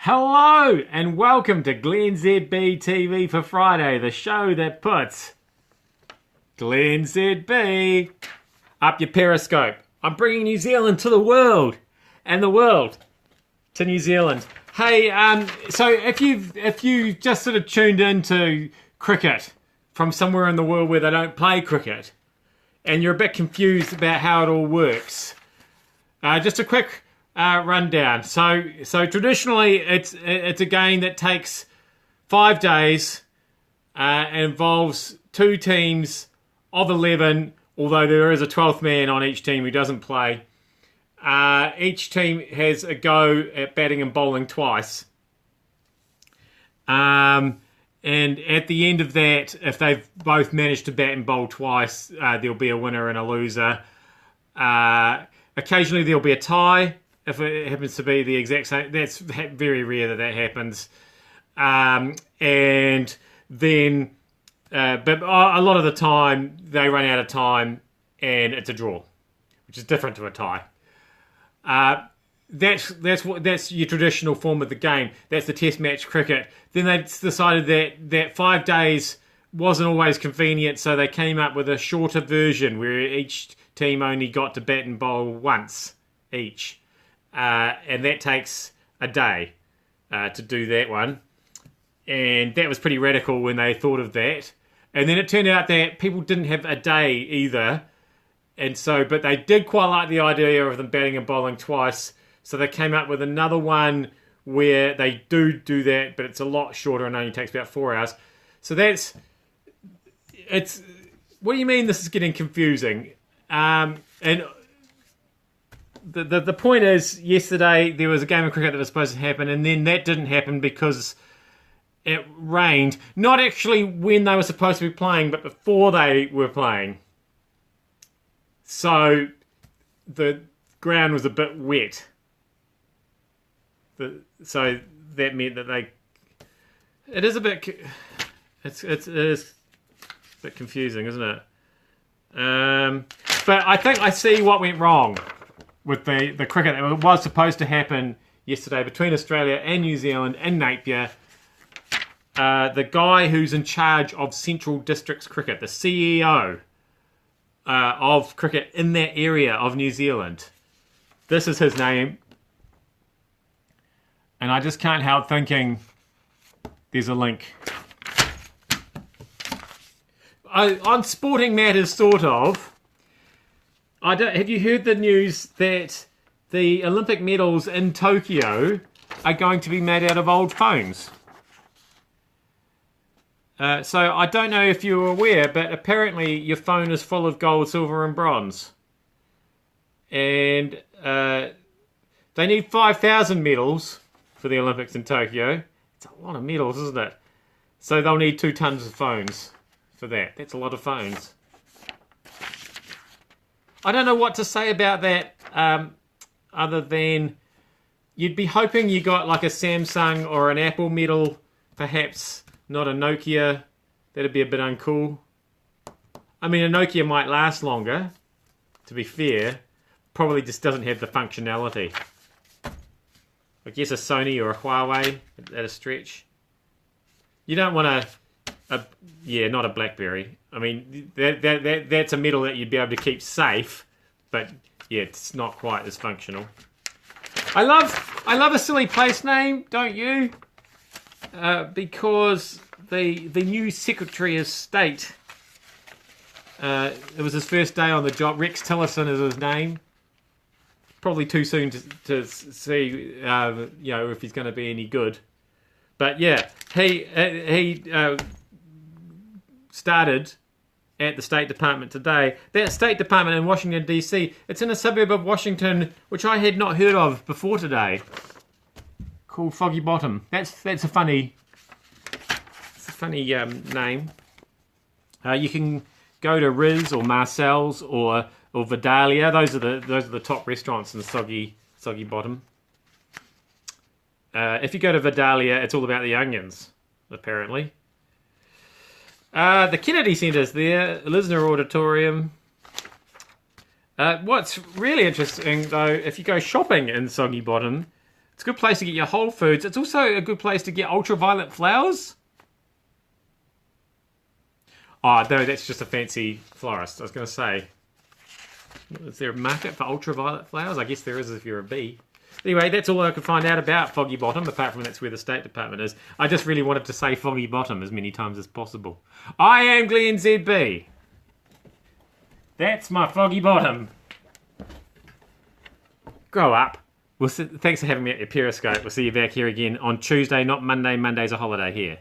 Hello and welcome to glennzb TV for Friday, the show that puts glennzb up your Periscope. I'm bringing New Zealand to the world and the world to New Zealand. Hey, so if you just sort of tuned into cricket from somewhere in the world where they don't play cricket and you're a bit confused about how it all works, just a quick rundown. So traditionally, it's a game that takes 5 days and involves 2 teams of 11. Although there is a 12th man on each team who doesn't play. Each team has a go at batting and bowling twice. And at the end of that, if they've both managed to bat and bowl twice, there'll be a winner and a loser. Occasionally there'll be a tie. If it happens to be the exact same, that's very rare that happens. And then, but a lot of the time they run out of time and it's a draw, which is different to a tie. That's your traditional form of the game. That's the Test match cricket. Then they decided that 5 days wasn't always convenient, so they came up with a shorter version where each team only got to bat and bowl once each. And that takes a day to do that one. And that was pretty radical when they thought of that. And then it turned out that people didn't have a day either. And so, but they did quite like the idea of them batting and bowling twice. So they came up with another one where they do that, but it's a lot shorter and only takes about 4 hours. So what do you mean this is getting confusing? And the point is, yesterday there was a game of cricket that was supposed to happen, and then that didn't happen because it rained. Not actually when they were supposed to be playing, but before they were playing. So the ground was a bit wet. So that meant that it is a bit confusing, isn't it? But I think I see what went wrong with the cricket that was supposed to happen yesterday between Australia and New Zealand in Napier. The guy who's in charge of Central Districts Cricket, the CEO of cricket in that area of New Zealand. This is his name. And I just can't help thinking there's a link. On sporting matters, sort of, have you heard the news that the Olympic medals in Tokyo are going to be made out of old phones? So I don't know if you're aware, but apparently your phone is full of gold, silver and bronze. And they need 5,000 medals for the Olympics in Tokyo. It's a lot of medals, isn't it? So they'll need 2 tons of phones for that. That's a lot of phones. I don't know what to say about that, other than you'd be hoping you got like a Samsung or an Apple medal, perhaps not a Nokia. That'd be a bit uncool. I mean, a Nokia might last longer, to be fair. Probably just doesn't have the functionality. I guess a Sony or a Huawei at a stretch. You don't want not a BlackBerry. I mean, that's a medal that you'd be able to keep safe, but yeah, it's not quite as functional. I love a silly place name, don't you? Because the new Secretary of State, it was his first day on the job. Rex Tillerson is his name. Probably too soon to see, if he's going to be any good. But yeah, he started at the State Department today. That State Department in Washington, D.C., it's in a suburb of Washington, which I had not heard of before today, called Foggy Bottom. That's a funny name. You can go to Riz or Marcel's or Vidalia. Those are the top restaurants in Soggy Bottom. If you go to Vidalia, it's all about the onions, apparently. The Kennedy Centre's there, Lisner Auditorium. What's really interesting, though, if you go shopping in Soggy Bottom, It's a good place to get your Whole Foods. It's also a good place to get ultraviolet flowers. Oh, no, that's just a fancy florist. I was going to say, is there a market for ultraviolet flowers? I guess there is if you're a bee. Anyway, that's all I could find out about Foggy Bottom, apart from that's where the State Department is. I just really wanted to say Foggy Bottom as many times as possible. I am glennzb. That's my Foggy Bottom. Grow up. Thanks for having me at your Periscope. We'll see you back here again on Tuesday, not Monday. Monday's a holiday here.